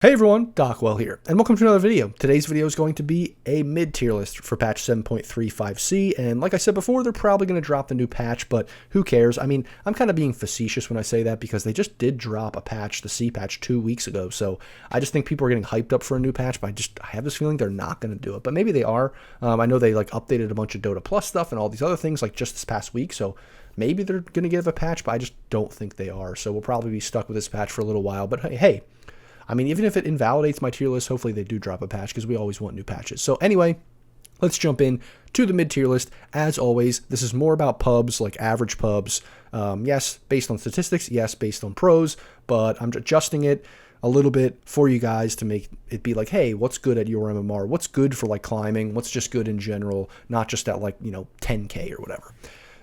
Hey everyone, Docwell here, and welcome to another video. Today's video is going to be a mid-tier list for patch 7.35c, and like I said before, they're probably going to drop the new patch, but who cares? I mean, I'm kind of being facetious when I say that because they just did drop a patch, the C patch, 2 weeks ago, so I just think people are getting hyped up for a new patch, but I have this feeling they're not going to do it, but maybe they are. I know they updated a bunch of Dota Plus stuff and all these other things just this past week, so maybe they're going to give a patch, but I just don't think they are, so we'll probably be stuck with this patch for a little while, but hey, I mean, even if it invalidates my tier list, hopefully they do drop a patch because we always want new patches. So anyway, let's jump in to the mid-tier list. As always, this is more about pubs, like average pubs. Yes, based on statistics. Yes, based on pros. But I'm adjusting it a little bit for you guys to make it be like, hey, what's good at your MMR? What's good for climbing? What's just good in general? Not just at 10K or whatever.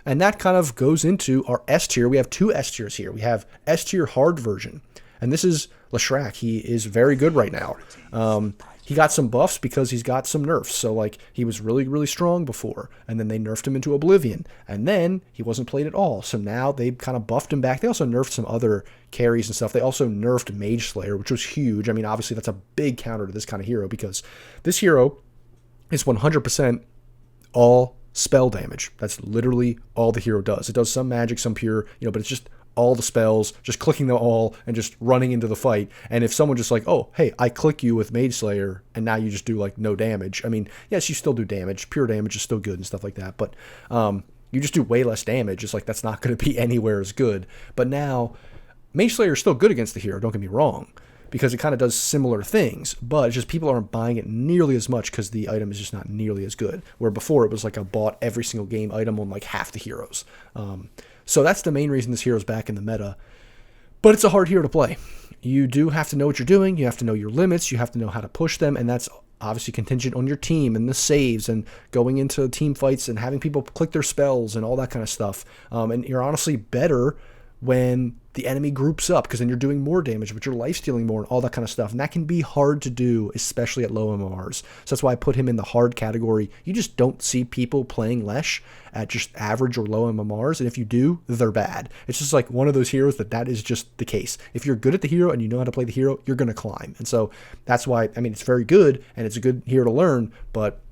And that kind of goes into our S tier. We have two S tiers here. We have S tier hard version. And this is Leshrac. He is very good right now. He got some buffs because he's got some nerfs. So, he was really, really strong before. And then they nerfed him into Oblivion. And then he wasn't played at all. So now they've kind of buffed him back. They also nerfed some other carries and stuff. They also nerfed Mage Slayer, which was huge. I mean, obviously, that's a big counter to this kind of hero because this hero is 100% all spell damage. That's literally all the hero does. It does some magic, some pure, but it's just all the spells, just clicking them all and just running into the fight. And if someone just oh, hey, I click you with Mage Slayer and now you just do no damage. I mean, yes, you still do damage. Pure damage is still good and stuff like that. But you just do way less damage. It's that's not going to be anywhere as good. But now Mage Slayer is still good against the hero. Don't get me wrong, because it kind of does similar things, but it's just people aren't buying it nearly as much because the item is just not nearly as good. Where before it was a bought every single game item on half the heroes. So that's the main reason this hero is back in the meta. But it's a hard hero to play. You do have to know what you're doing. You have to know your limits. You have to know how to push them. And that's obviously contingent on your team and the saves and going into team fights and having people click their spells and all that kind of stuff. And you're honestly better when the enemy groups up because then you're doing more damage, but you're life-stealing more and all that kind of stuff. And that can be hard to do, especially at low MMRs. So that's why I put him in the hard category. You just don't see people playing Lesh at just average or low MMRs. And if you do, they're bad. It's just one of those heroes that is just the case. If you're good at the hero and you know how to play the hero, you're going to climb. And so that's why, it's very good and it's a good hero to learn, but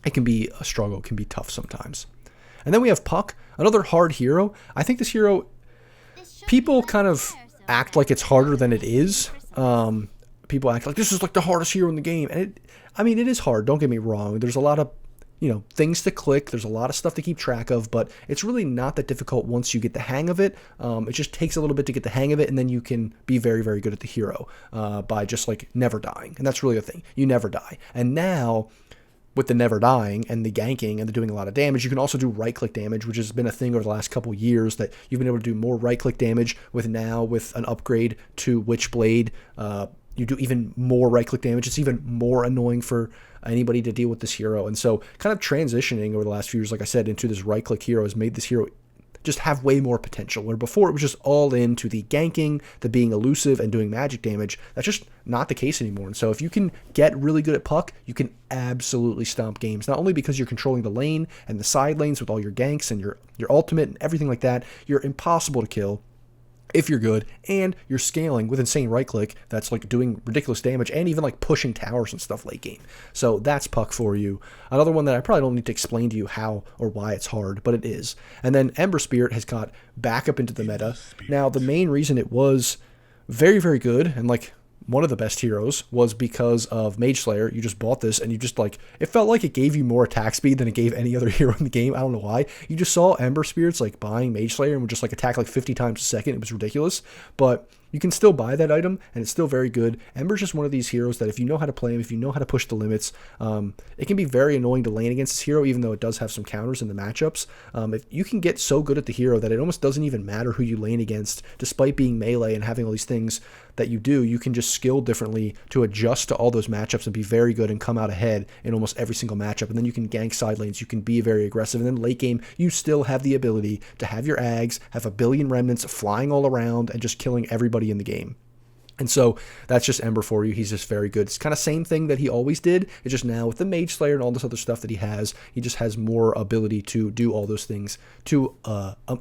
it can be a struggle. It can be tough sometimes. And then we have Puck, another hard hero. I think this hero, people kind of act like it's harder than it is. People act like this is the hardest hero in the game. And it is hard. Don't get me wrong. There's a lot of, things to click. There's a lot of stuff to keep track of, but it's really not that difficult once you get the hang of it. It just takes a little bit to get the hang of it, and then you can be very, very good at the hero by just never dying. And that's really the thing. You never die. And now, with the never dying and the ganking and the doing a lot of damage, you can also do right-click damage, which has been a thing over the last couple years that you've been able to do more right-click damage with an upgrade to Witchblade. You do even more right-click damage. It's even more annoying for anybody to deal with this hero. And so kind of transitioning over the last few years, like I said, into this right-click hero has made this hero just have way more potential, where before it was just all into the ganking, the being elusive, and doing magic damage. That's just not the case anymore. And so if you can get really good at Puck, you can absolutely stomp games, not only because you're controlling the lane and the side lanes with all your ganks and your ultimate and everything like that. You're impossible to kill if you're good, and you're scaling with insane right click that's doing ridiculous damage and even pushing towers and stuff late game. So that's Puck for you. Another one that I probably don't need to explain to you how or why it's hard, but it is. And then Ember Spirit has got back up into the meta. Now the main reason it was very, very good and one of the best heroes was because of Mage Slayer. You just bought this and you just it felt like it gave you more attack speed than it gave any other hero in the game. I don't know why. You just saw Ember Spirits buying Mage Slayer and would just attack 50 times a second. It was ridiculous. But you can still buy that item, and it's still very good. Ember's just one of these heroes that if you know how to play him, if you know how to push the limits, it can be very annoying to lane against this hero, even though it does have some counters in the matchups. If you can get so good at the hero that it almost doesn't even matter who you lane against, despite being melee and having all these things that you do, you can just skill differently to adjust to all those matchups and be very good and come out ahead in almost every single matchup. And then you can gank side lanes, you can be very aggressive, and then late game, you still have the ability to have your Ags, have a billion remnants flying all around and just killing everybody in the game. And so that's just Ember for you. He's just very good. It's kind of same thing that he always did. It's just now with the Mage Slayer and all this other stuff that he just has more ability to do all those things to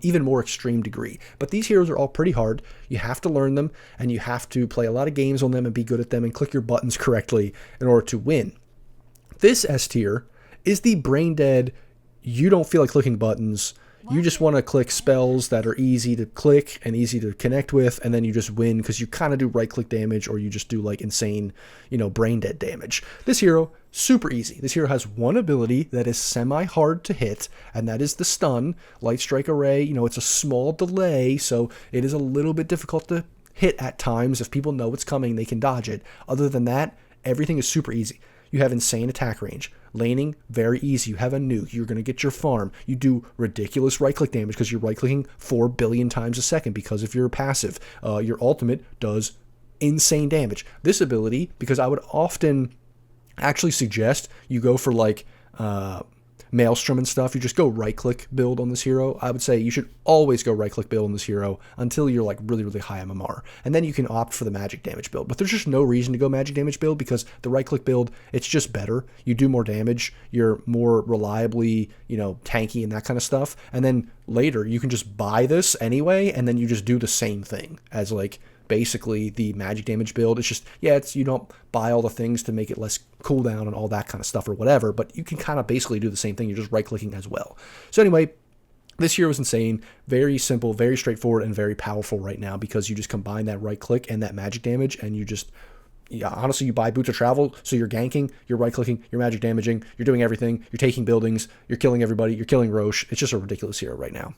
even more extreme degree. But these heroes are all pretty hard. You have to learn them, and you have to play a lot of games on them and be good at them and click your buttons correctly in order to win. This S tier is the brain dead, you don't feel like clicking buttons. You just want to click spells that are easy to click and easy to connect with, and then you just win because you kind of do right-click damage, or you just do like insane, brain-dead damage. This hero, super easy. This hero has one ability that is semi-hard to hit, and that is the stun. Light Strike Array, it's a small delay, so it is a little bit difficult to hit at times. If people know it's coming, they can dodge it. Other than that, everything is super easy. You have insane attack range. Laning, very easy. You have a nuke. You're going to get your farm. You do ridiculous right-click damage because you're right-clicking 4 billion times a second because of your passive. Your ultimate does insane damage. This ability, because I would often actually suggest you go for like Maelstrom and stuff, you just go right-click build on this hero. I would say you should always go right-click build on this hero until you're like really, really high MMR. And then you can opt for the magic damage build. But there's just no reason to go magic damage build because the right-click build, it's just better. You do more damage. You're more reliably, tanky and that kind of stuff. And then later you can just buy this anyway, and then you just do the same thing as like basically the magic damage build. It's just, you don't buy all the things to make it less cooldown and all that kind of stuff or whatever, but you can kind of basically do the same thing. You're just right-clicking as well. So anyway, this hero is insane, very simple, very straightforward, and very powerful right now because you just combine that right-click and that magic damage, and you just, honestly, you buy Boots of Travel, so you're ganking, you're right-clicking, you're magic damaging, you're doing everything, you're taking buildings, you're killing everybody, you're killing Roche. It's just a ridiculous hero right now.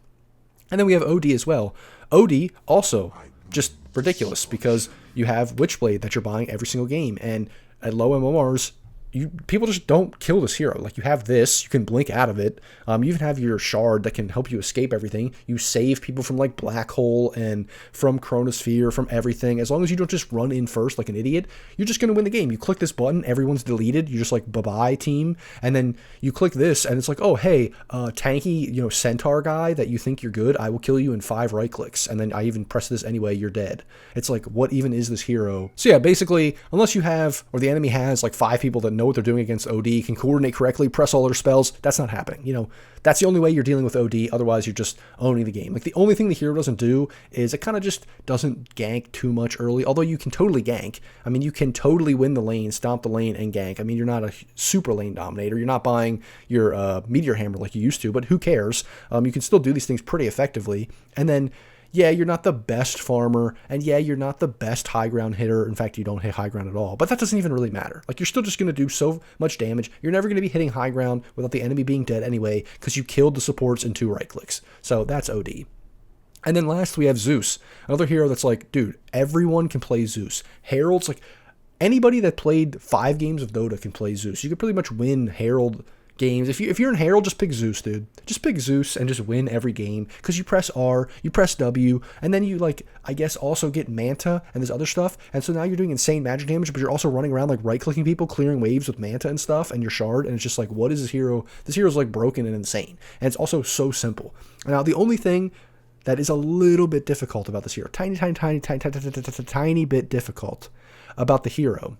And then we have OD as well. OD also just ridiculous because you have Witchblade that you're buying every single game, and at low MMRs, people just don't kill this hero. Like, you have this, you can blink out of it. You even have your shard that can help you escape everything. You save people from like Black Hole and from Chronosphere, from everything. As long as you don't just run in first like an idiot, you're just gonna win the game. You click this button, everyone's deleted. You're just like, bye-bye team. And then you click this and it's like, oh hey, tanky, centaur guy that you think you're good, I will kill you in 5 right clicks. And then I even press this anyway, you're dead. It's like, what even is this hero? So yeah, basically, unless you have, or the enemy has like 5 people that know what they're doing against OD, can coordinate correctly, press all their spells, that's not happening. That's the only way you're dealing with OD. Otherwise, you're just owning the game. Like, the only thing the hero doesn't do is it kind of just doesn't gank too much early, although you can totally gank. I mean, you can totally win the lane, stomp the lane, and gank. I mean, you're not a super lane dominator. You're not buying your Meteor Hammer like you used to, but who cares? You can still do these things pretty effectively. And then, yeah, you're not the best farmer, and yeah, you're not the best high ground hitter. In fact, you don't hit high ground at all, but that doesn't even really matter. Like, you're still just going to do so much damage. You're never going to be hitting high ground without the enemy being dead anyway, because you killed the supports in 2 right clicks. So that's OD. And then last, we have Zeus, another hero that's like, dude, everyone can play Zeus. Herald's like, anybody that played 5 games of Dota can play Zeus. You can pretty much win Herald games. If you're in Herald, just pick Zeus, dude. Just pick Zeus and just win every game, because you press R, you press W, and then you, like, I guess also get Manta and this other stuff, and so now you're doing insane magic damage, but you're also running around like right-clicking people, clearing waves with Manta and stuff, and your shard, and it's just like, what is this hero? This hero's like broken and insane, and it's also so simple. Now, the only thing that is a little bit difficult about this hero, tiny bit difficult about the hero,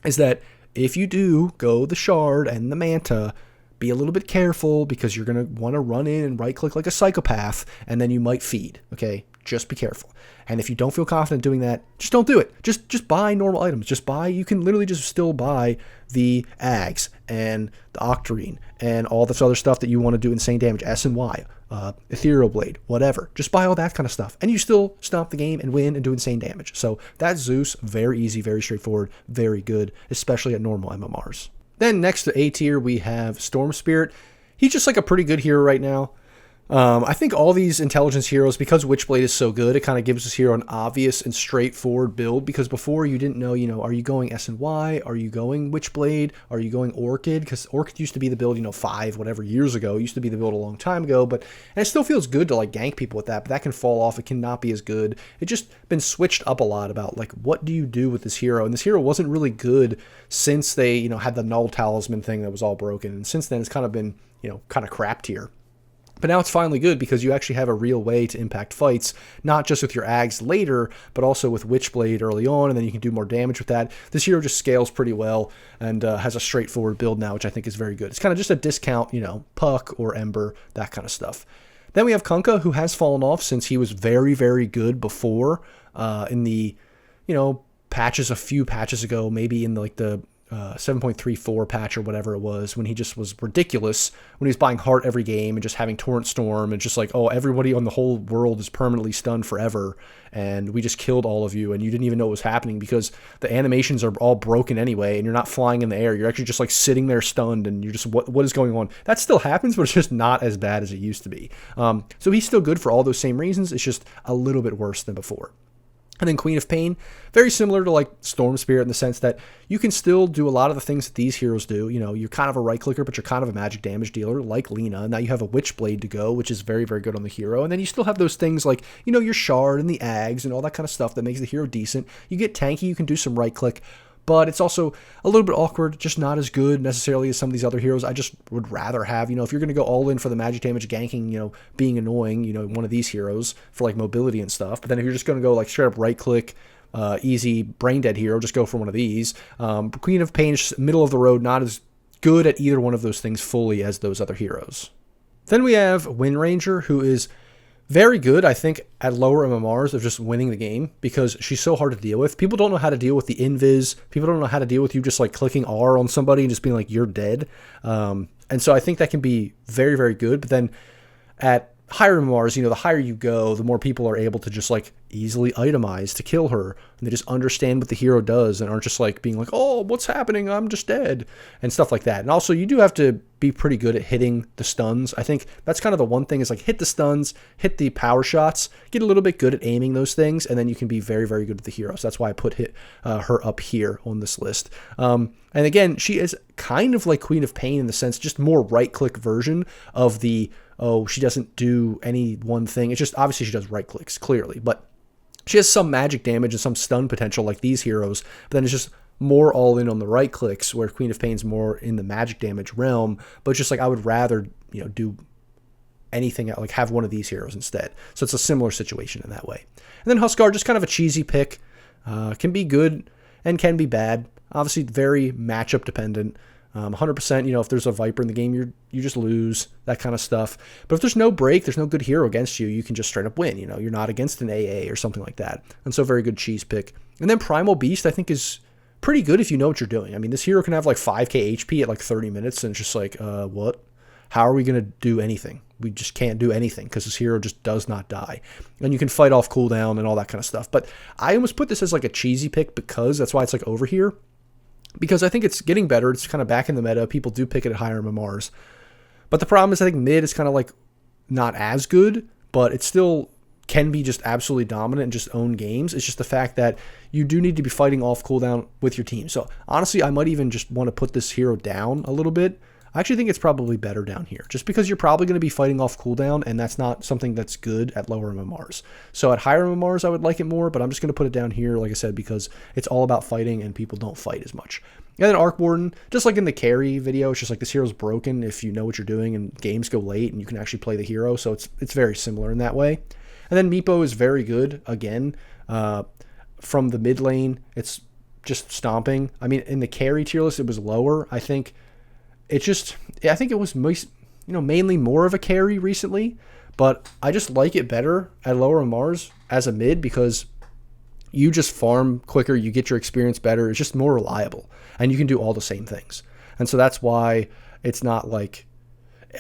is that if you do go the shard and the Manta, be a little bit careful, because you're going to want to run in and right-click like a psychopath, and then you might feed, okay? Just be careful. And if you don't feel confident doing that, just don't do it. Just buy normal items. Just buy, you can literally just still buy the Ags and the Octarine and all this other stuff that you want to do insane damage, S and Y, Ethereal Blade, whatever. Just buy all that kind of stuff, and you still stomp the game and win and do insane damage. So that's Zeus. Very easy, very straightforward, very good, especially at normal MMRs. Then next to A tier, we have Storm Spirit. He's just like a pretty good hero right now. I think all these intelligence heroes, because Witchblade is so good, it kind of gives this hero an obvious and straightforward build, because before you didn't know, are you going S and Y? Are you going Witchblade? Are you going Orchid? Because Orchid used to be the build, 5, whatever years ago. It used to be the build a long time ago, and it still feels good to like gank people with that, but that can fall off. It cannot be as good. It's just been switched up a lot about like, what do you do with this hero? And this hero wasn't really good since they, had the Null Talisman thing that was all broken. And since then, it's kind of been, kind of crap tier. But now it's finally good because you actually have a real way to impact fights, not just with your Ags later, but also with Witchblade early on, and then you can do more damage with that. This hero just scales pretty well and has a straightforward build now, which I think is very good. It's kind of just a discount, Puck or Ember, that kind of stuff. Then we have Kunkka, who has fallen off since he was very, very good before in the, patches a few patches ago, maybe in the 7.34 patch or whatever it was, when he just was ridiculous, when he was buying heart every game and just having Torrent Storm and just like, oh, everybody on the whole world is permanently stunned forever and we just killed all of you and you didn't even know what was happening because the animations are all broken anyway and you're not flying in the air. You're actually just like sitting there stunned and you're just, what is going on? That still happens, but it's just not as bad as it used to be. So he's still good for all those same reasons. It's just a little bit worse than before. And then Queen of Pain, very similar to like Storm Spirit in the sense that you can still do a lot of the things that these heroes do. You're kind of a right clicker, but you're kind of a magic damage dealer like Lina. Now you have a Witchblade to go, which is very, very good on the hero. And then you still have those things like, your Shard and the Ags and all that kind of stuff that makes the hero decent. You get tanky, you can do some right click. But it's also a little bit awkward, just not as good necessarily as some of these other heroes. I just would rather have, if you're going to go all in for the magic damage ganking, being annoying, one of these heroes for like mobility and stuff. But then if you're just going to go like straight up right click, easy brain dead hero, just go for one of these. Queen of Pain is just middle of the road, not as good at either one of those things fully as those other heroes. Then we have Wind Ranger, who is very good, I think, at lower MMRs of just winning the game because she's so hard to deal with. People don't know how to deal with the invis. People don't know how to deal with you just like clicking R on somebody and just being like, you're dead. And so I think that can be very, very good. But then at higher MMRs, the higher you go, the more people are able to just like easily itemize to kill her. And they just understand what the hero does and aren't just like being like, oh, what's happening? I'm just dead and stuff like that. And also you do have to be pretty good at hitting the stuns. I think that's kind of the one thing is like hit the stuns, hit the power shots, get a little bit good at aiming those things. And then you can be very, very good with the hero. So that's why I put her up here on this list. And again, she is kind of like Queen of Pain in the sense, just more right click version of the, oh, she doesn't do any one thing. It's just obviously she does right clicks clearly, but she has some magic damage and some stun potential like these heroes, but then it's just more all in on the right clicks where Queen of Pain's more in the magic damage realm, but just like I would rather, do anything like have one of these heroes instead. So it's a similar situation in that way. And then Huskar, just kind of a cheesy pick, can be good and can be bad. Obviously very matchup dependent. 100%, if there's a Viper in the game, you just lose, that kind of stuff. But if there's no break, there's no good hero against you, you can just straight up win. You're not against an AA or something like that. And so very good cheese pick. And then Primal Beast, I think, is pretty good if you know what you're doing. I mean, this hero can have like 5k HP at like 30 minutes and it's just like, what? How are we going to do anything? We just can't do anything because this hero just does not die. And you can fight off cooldown and all that kind of stuff. But I almost put this as like a cheesy pick because that's why it's like over here. Because I think it's getting better. It's kind of back in the meta. People do pick it at higher MMRs. But the problem is I think mid is kind of like not as good, but it still can be just absolutely dominant and just own games. It's just the fact that you do need to be fighting off cooldown with your team. So honestly, I might even just want to put this hero down a little bit. I actually think it's probably better down here just because you're probably going to be fighting off cooldown and that's not something that's good at lower MMRs. So at higher MMRs, I would like it more, but I'm just going to put it down here, like I said, because it's all about fighting and people don't fight as much. And then Arc Warden, just like in the carry video, it's just like this hero's broken if you know what you're doing and games go late and you can actually play the hero. So it's very similar in that way. And then Meepo is very good again. From the mid lane, it's just stomping. I mean, in the carry tier list, it was lower. I think it was mainly more of a carry recently, but I just like it better at lower MMRs as a mid because you just farm quicker, you get your experience better, it's just more reliable, and you can do all the same things. And so that's why it's not like,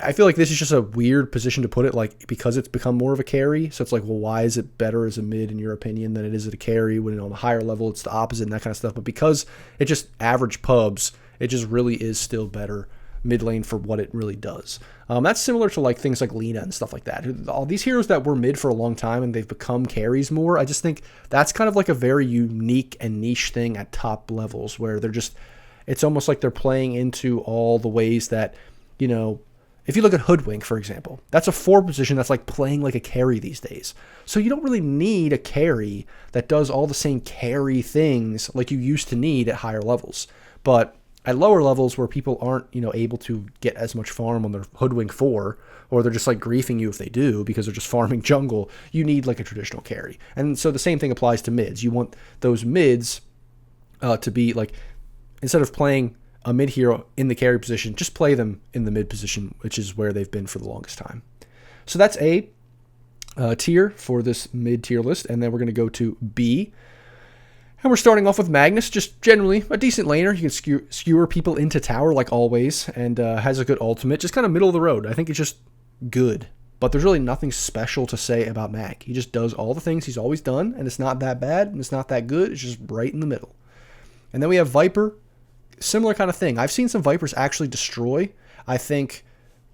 I feel like this is just a weird position to put it, like because it's become more of a carry. So it's like, well, why is it better as a mid in your opinion than it is at a carry when on a higher level it's the opposite and that kind of stuff. But because it just average pubs, it just really is still better mid lane for what it really does. That's similar to like things like Lina and stuff like that. All these heroes that were mid for a long time and they've become carries more. I just think that's kind of like a very unique and niche thing at top levels where they're just, it's almost like they're playing into all the ways that, if you look at Hoodwink, for example, that's a 4 position that's like playing like a carry these days. So you don't really need a carry that does all the same carry things like you used to need at higher levels. But at lower levels where people aren't, able to get as much farm on their Hoodwink 4, or they're just like griefing you if they do because they're just farming jungle, you need like a traditional carry. And so the same thing applies to mids. You want those mids to be like, instead of playing a mid hero in the carry position, just play them in the mid position, which is where they've been for the longest time. So that's A tier for this mid tier list. And then we're going to go to B. And we're starting off with Magnus, just generally a decent laner. You can skewer people into tower like always, and has a good ultimate, just kind of middle of the road. I think it's just good, but there's really nothing special to say about Mag. He just does all the things he's always done, and it's not that bad, and it's not that good. It's just right in the middle. And then we have Viper, similar kind of thing. I've seen some Vipers actually destroy. I think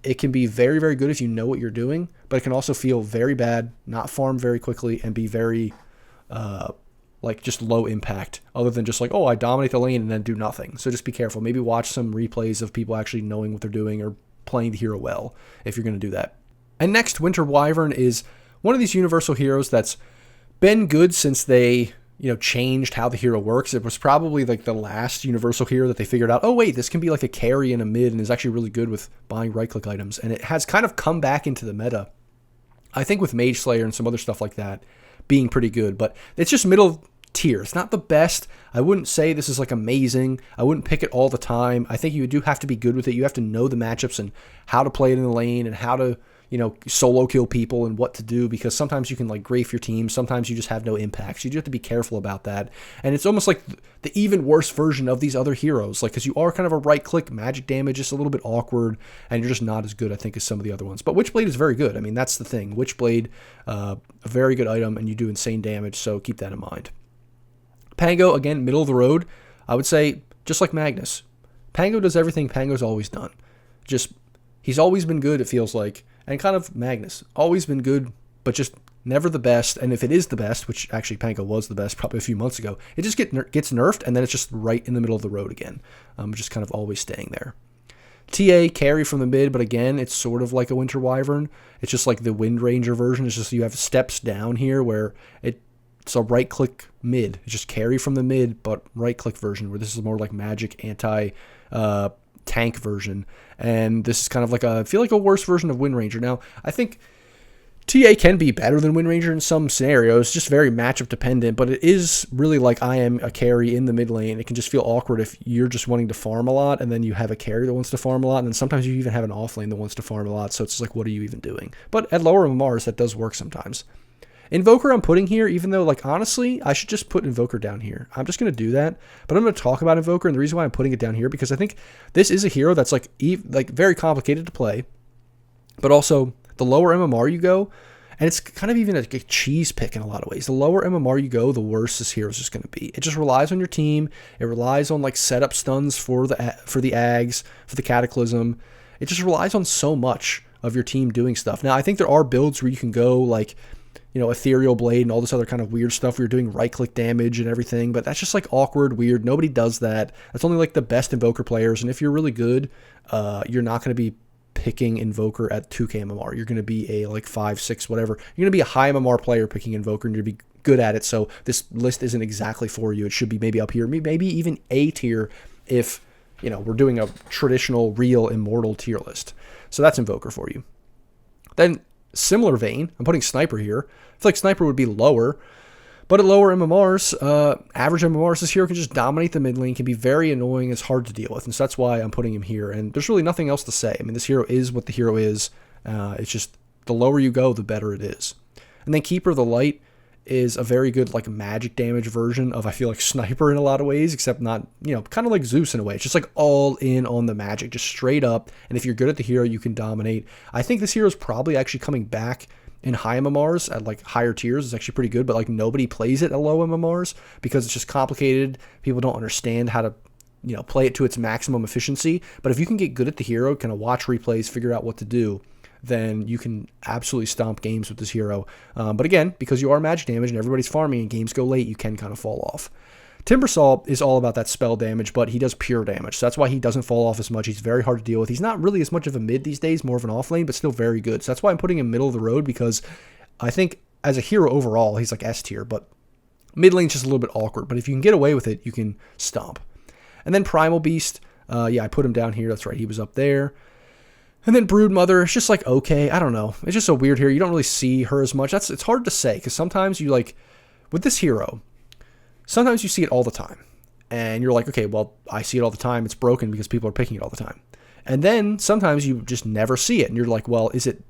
it can be very, very good if you know what you're doing, but it can also feel very bad, not farm very quickly, and be very like just low impact, other than just like, oh, I dominate the lane and then do nothing. So just be careful. Maybe watch some replays of people actually knowing what they're doing or playing the hero well if you're going to do that. And next, Winter Wyvern is one of these universal heroes that's been good since they, changed how the hero works. It was probably like the last universal hero that they figured out, oh wait, this can be like a carry in a mid and is actually really good with buying right-click items. And it has kind of come back into the meta, I think, with Mage Slayer and some other stuff like that being pretty good, but it's just middle tier. It's not the best. I wouldn't say this is like amazing. I wouldn't pick it all the time. I think you do have to be good with it. You have to know the matchups and how to play it in the lane and how to, solo kill people and what to do, because sometimes you can like grief your team. Sometimes you just have no impact. So you do have to be careful about that. And it's almost like the even worse version of these other heroes, like, because you are kind of a right click magic damage, just a little bit awkward, and you're just not as good, I think, as some of the other ones. But Witchblade is very good. I mean, that's the thing. Witchblade, a very good item, and you do insane damage. So keep that in mind. Pango, again, middle of the road. I would say just like Magnus. Pango does everything Pango's always done. Just, he's always been good, it feels like. And kind of Magnus, always been good, but just never the best. And if it is the best, which actually Pango was the best probably a few months ago, it just gets nerfed, and then it's just right in the middle of the road again. Just kind of always staying there. TA, carry from the mid, but again, it's sort of like a Winter Wyvern. It's just like the Wind Ranger version. It's just you have steps down here where it's a right-click mid. It's just carry from the mid, but right-click version, where this is more like magic anti-tank version. And this is kind of like I feel like a worse version of Wind Ranger. Now, I think TA can be better than Wind Ranger in some scenarios, just very matchup dependent, but it is really like I am a carry in the mid lane. It can just feel awkward if you're just wanting to farm a lot, and then you have a carry that wants to farm a lot, and then sometimes you even have an off lane that wants to farm a lot, so it's just like, what are you even doing? But at lower MMRs, that does work sometimes. Invoker I'm putting here, even though, like, honestly, I should just put Invoker down here. I'm just going to do that, but I'm going to talk about Invoker, and the reason why I'm putting it down here, because I think this is a hero that's, like very complicated to play, but also the lower MMR you go, and it's kind of even like a cheese pick in a lot of ways. The lower MMR you go, the worse this hero is just going to be. It just relies on your team. It relies on, like, setup stuns for the Ags, for the Cataclysm. It just relies on so much of your team doing stuff. Now, I think there are builds where you can go, like, Ethereal Blade and all this other kind of weird stuff where you're doing right-click damage and everything, but that's just, like, awkward, weird. Nobody does that. That's only, like, the best Invoker players, and if you're really good, you're not going to be picking Invoker at 2k MMR. You're going to be a, like, 5, 6, whatever. You're going to be a high MMR player picking Invoker, and you're going to be good at it, so this list isn't exactly for you. It should be maybe up here, maybe even A tier if, we're doing a traditional, real, immortal tier list. So that's Invoker for you. Then, similar vein, I'm putting Sniper here. I feel like Sniper would be lower, but at lower MMRs, average MMRs, this hero can just dominate the mid lane, can be very annoying, it's hard to deal with, and so that's why I'm putting him here, and there's really nothing else to say. I mean, this hero is what the hero is. It's just the lower you go, the better it is. And then Keeper the Light is a very good, like, magic damage version of, I feel like, Sniper in a lot of ways, except not, kind of like Zeus in a way. It's just like all in on the magic, just straight up, and if you're good at the hero, you can dominate. I think this hero is probably actually coming back in high MMRs at, like, higher tiers. It's actually pretty good, but, like, nobody plays it at low MMRs because it's just complicated. People don't understand how to, play it to its maximum efficiency. But if you can get good at the hero, kind of watch replays, figure out what to do, then you can absolutely stomp games with this hero. But again, because you are magic damage and everybody's farming and games go late, you can kind of fall off. Timbersaw is all about that spell damage, but he does pure damage. So that's why he doesn't fall off as much. He's very hard to deal with. He's not really as much of a mid these days, more of an off lane, but still very good. So that's why I'm putting him middle of the road, because I think as a hero overall, he's like S tier, but mid lane's just a little bit awkward. But if you can get away with it, you can stomp. And then Primal Beast, Yeah, I put him down here. That's right. He was up there. And then Broodmother, it's just like, okay, I don't know. It's just a weird hero. You don't really see her as much. It's hard to say because sometimes you like, with this hero, sometimes you see it all the time. And you're like, okay, well, I see it all the time. It's broken because people are picking it all the time. And then sometimes you just never see it. And you're like, well, is it,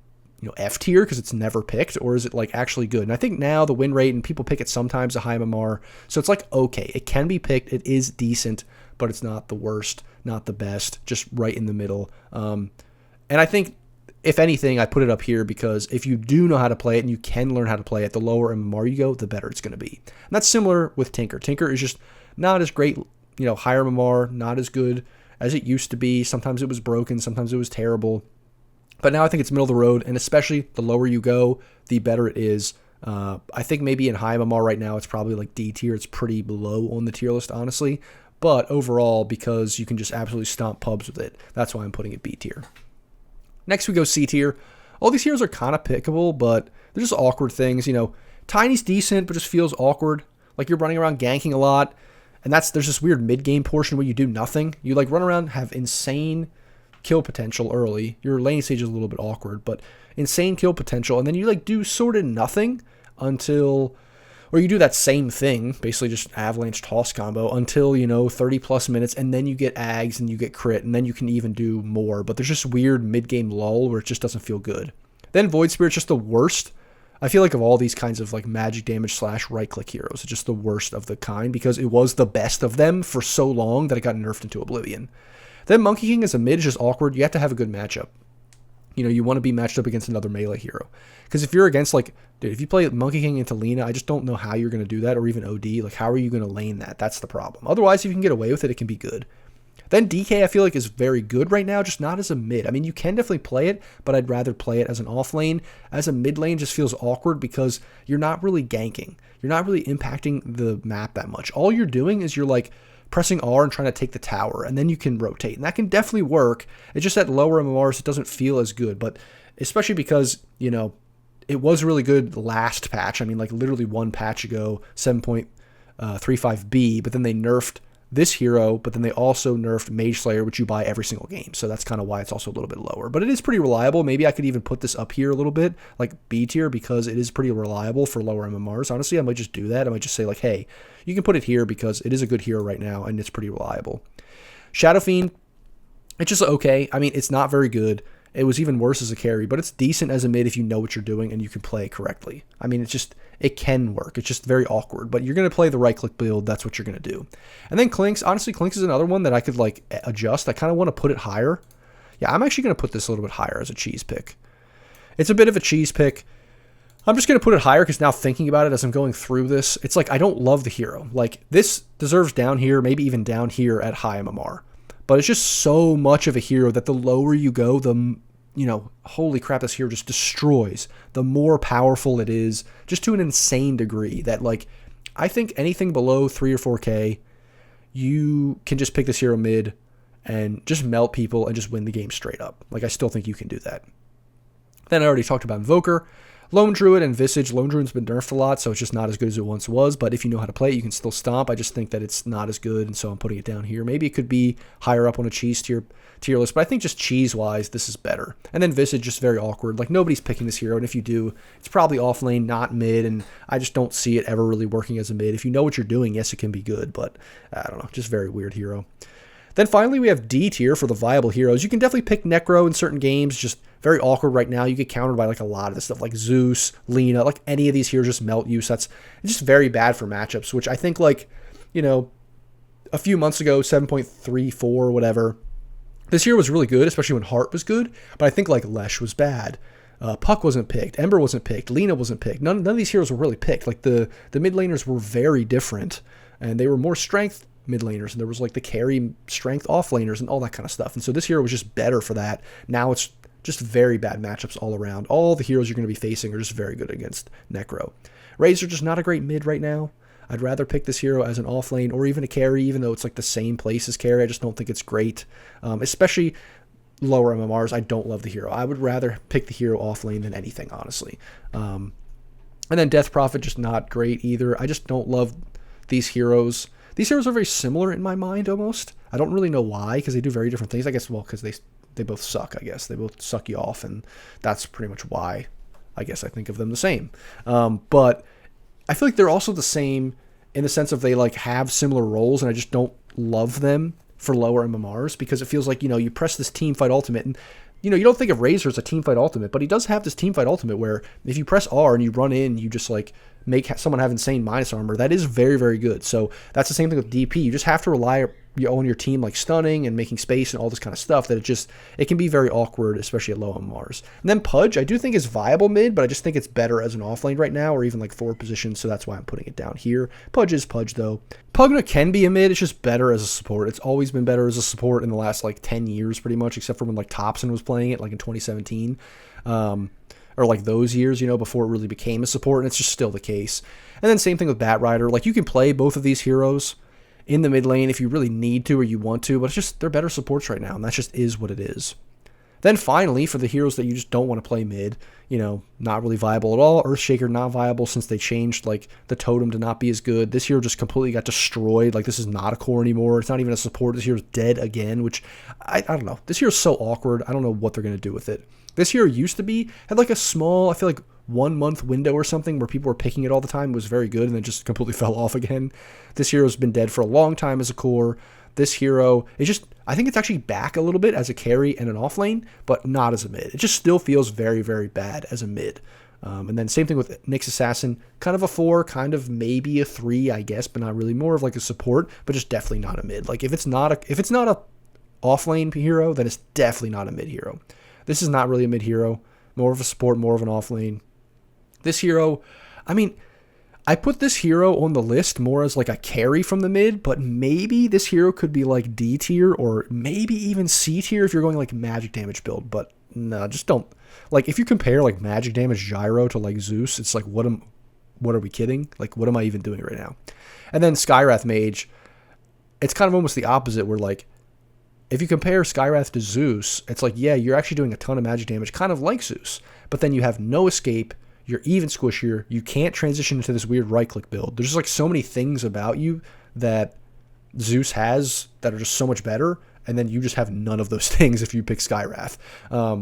F tier because it's never picked, or is it like actually good? And I think now the win rate, and people pick it sometimes, a high MMR. So it's like, okay, it can be picked. It is decent, but it's not the worst, not the best, just right in the middle. And I think, if anything, I put it up here because if you do know how to play it and you can learn how to play it, the lower MMR you go, the better it's going to be. And that's similar with Tinker. Tinker is just not as great, higher MMR, not as good as it used to be. Sometimes it was broken, sometimes it was terrible. But now I think it's middle of the road, and especially the lower you go, the better it is. I think maybe in high MMR right now, it's probably like D tier. It's pretty low on the tier list, honestly. But overall, because you can just absolutely stomp pubs with it, that's why I'm putting it B tier. Next, we go C tier. All these heroes are kind of pickable, but they're just awkward things. Tiny's decent, but just feels awkward. Like you're running around ganking a lot, and there's this weird mid-game portion where you do nothing. You like run around, have insane kill potential early. Your lane stage is a little bit awkward, but insane kill potential, and then you like do sort of nothing until... Or you do that same thing, basically just avalanche toss combo until, 30 plus minutes, and then you get ags and you get crit, and then you can even do more. But there's just weird mid-game lull where it just doesn't feel good. Then Void Spirit's just the worst. I feel like of all these kinds of like magic damage / right-click heroes, it's just the worst of the kind because it was the best of them for so long that it got nerfed into oblivion. Then Monkey King as a mid is just awkward. You have to have a good matchup. You want to be matched up against another melee hero. Because if you're against, if you play Monkey King into Lina, I just don't know how you're going to do that, or even OD. Like, how are you going to lane that? That's the problem. Otherwise, if you can get away with it, it can be good. Then DK, I feel like, is very good right now, just not as a mid. I mean, you can definitely play it, but I'd rather play it as an off lane. As a mid lane, just feels awkward because you're not really ganking. You're not really impacting the map that much. All you're doing is you're, pressing R and trying to take the tower, and then you can rotate. And that can definitely work. It's just at lower MMRs, it doesn't feel as good. But especially because, it was really good last patch. I mean, literally one patch ago, 7.35B, but then they nerfed this hero, but then they also nerfed Mage Slayer, which you buy every single game. So that's kind of why it's also a little bit lower. But it is pretty reliable. Maybe I could even put this up here a little bit, like B tier, because it is pretty reliable for lower MMRs. Honestly, I might just do that. I might just say, hey, you can put it here because it is a good hero right now, and it's pretty reliable. Shadow Fiend, it's just okay. I mean, it's not very good. It was even worse as a carry, but it's decent as a mid if you know what you're doing and you can play it correctly. I mean, it can work. It's just very awkward, but you're going to play the right-click build. That's what you're going to do. And then Clinks. Honestly, Clinks is another one that I could, adjust. I kind of want to put it higher. Yeah, I'm actually going to put this a little bit higher as a cheese pick. It's a bit of a cheese pick. I'm just going to put it higher because now thinking about it as I'm going through this, it's I don't love the hero. This deserves down here, maybe even down here at high MMR. But it's just so much of a hero that the lower you go, the, holy crap, this hero just destroys. The more powerful it is, just to an insane degree that, I think anything below 3 or 4K, you can just pick this hero mid and just melt people and just win the game straight up. I still think you can do that. Then I already talked about Invoker. Lone Druid and Visage. Lone Druid's been nerfed a lot, so it's just not as good as it once was. But if you know how to play it, you can still stomp. I just think that it's not as good, and so I'm putting it down here. Maybe it could be higher up on a cheese tier list, but I think just cheese-wise, this is better. And then Visage, just very awkward. Nobody's picking this hero, and if you do, it's probably off lane, not mid, and I just don't see it ever really working as a mid. If you know what you're doing, yes, it can be good, but I don't know. Just very weird hero. Then finally, we have D tier for the viable heroes. You can definitely pick Necro in certain games, just very awkward right now. You get countered by a lot of this stuff, like Zeus, Lina, any of these heroes just melt you. So that's just very bad for matchups, which I think a few months ago, 7.34, whatever, this hero was really good, especially when Heart was good. But I think Lesh was bad. Puck wasn't picked. Ember wasn't picked. Lina wasn't picked. None of these heroes were really picked. The mid laners were very different, and they were more strength mid laners, and there was the carry strength off laners and all that kind of stuff. And so this hero was just better for that. Now it's just very bad matchups all around. All the heroes you're going to be facing are just very good against Necro. Razor just not a great mid right now. I'd rather pick this hero as an off lane or even a carry, even though it's the same place as carry. I just don't think it's great, especially lower MMRs. I don't love the hero. I would rather pick the hero off lane than anything, honestly. And then Death Prophet, just not great either. I just don't love these heroes. These heroes are very similar in my mind almost. I don't really know why, because they do very different things. I guess, well, because they both suck, I guess. They both suck you off, and that's pretty much why I guess I think of them the same. But I feel like they're also the same in the sense of they like have similar roles, and I just don't love them for lower MMRs because it feels like, you know, you press this team fight ultimate and, you know, you don't think of Razor as a team fight ultimate, but he does have this team fight ultimate where if you press R and you run in, you just like make someone have insane minus armor. That is very, very good. So that's the same thing with DP. You just have to rely on your team like stunning and making space and all this kind of stuff that it can be very awkward, especially at low MMRs. And then Pudge, I do think is viable mid, but I just think it's better as an offlane right now, or even like forward position, so that's why I'm putting it down here. Pudge is Pudge though. Pugna can be a mid, it's just better as a support. It's always been better as a support in the last like 10 years pretty much, except for when like Thompson was playing it like in 2017. Or like those years, you know, before it really became a support, and it's just still the case. And then same thing with Batrider. Like you can play both of these heroes in the mid lane if you really need to or you want to, but it's just they're better supports right now, and that just is what it is. Then finally, for the heroes that you just don't want to play mid, you know, not really viable at all. Earthshaker not viable since they changed like the totem to not be as good. This hero just completely got destroyed. Like this is not a core anymore. It's not even a support. This hero's dead again, which I don't know. This hero's so awkward. I don't know what they're going to do with it. This hero used to had like a small, I feel like 1 month window or something where people were picking it all the time. It was very good and then just completely fell off again. This hero's been dead for a long time as a core. This hero is just, I think it's actually back a little bit as a carry and an offlane, but not as a mid. It just still feels very, very bad as a mid. And then same thing with Nyx Assassin, kind of a 4, kind of maybe a 3, I guess, but not really, more of like a support, but just definitely not a mid. Like if it's not a offlane hero, then it's definitely not a mid hero. This is not really a mid hero, more of a support, more of an offlane. This hero, I mean, I put this hero on the list more as like a carry from the mid, but maybe this hero could be like D tier or maybe even C tier if you're going like magic damage build, but no, just don't. Like if you compare like magic damage Gyro to like Zeus, it's like what are we kidding? Like what am I even doing right now? And then Skywrath Mage, it's kind of almost the opposite where like if you compare Skywrath to Zeus, it's like, yeah, you're actually doing a ton of magic damage, kind of like Zeus, but then you have no escape, you're even squishier, you can't transition into this weird right-click build. There's just like so many things about you that Zeus has that are just so much better, and then you just have none of those things if you pick Skywrath,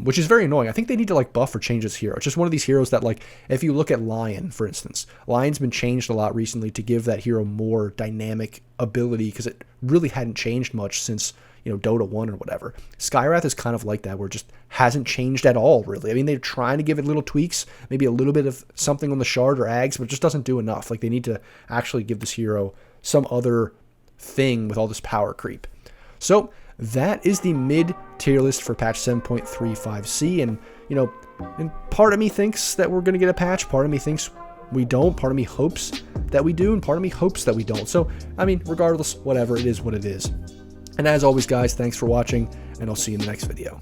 which is very annoying. I think they need to like buff or change this hero. It's just one of these heroes that like, if you look at Lion, for instance, Lion's been changed a lot recently to give that hero more dynamic ability because it really hadn't changed much since, you know, Dota 1 or whatever. Skywrath is kind of like that, where it just hasn't changed at all, really. I mean, they're trying to give it little tweaks, maybe a little bit of something on the shard or ags, but it just doesn't do enough. Like, they need to actually give this hero some other thing with all this power creep. So, that is the mid-tier list for patch 7.35C, and, you know, and part of me thinks that we're going to get a patch, part of me thinks we don't, part of me hopes that we do, and part of me hopes that we don't. So, I mean, regardless, whatever, it is what it is. And as always, guys, thanks for watching, and I'll see you in the next video.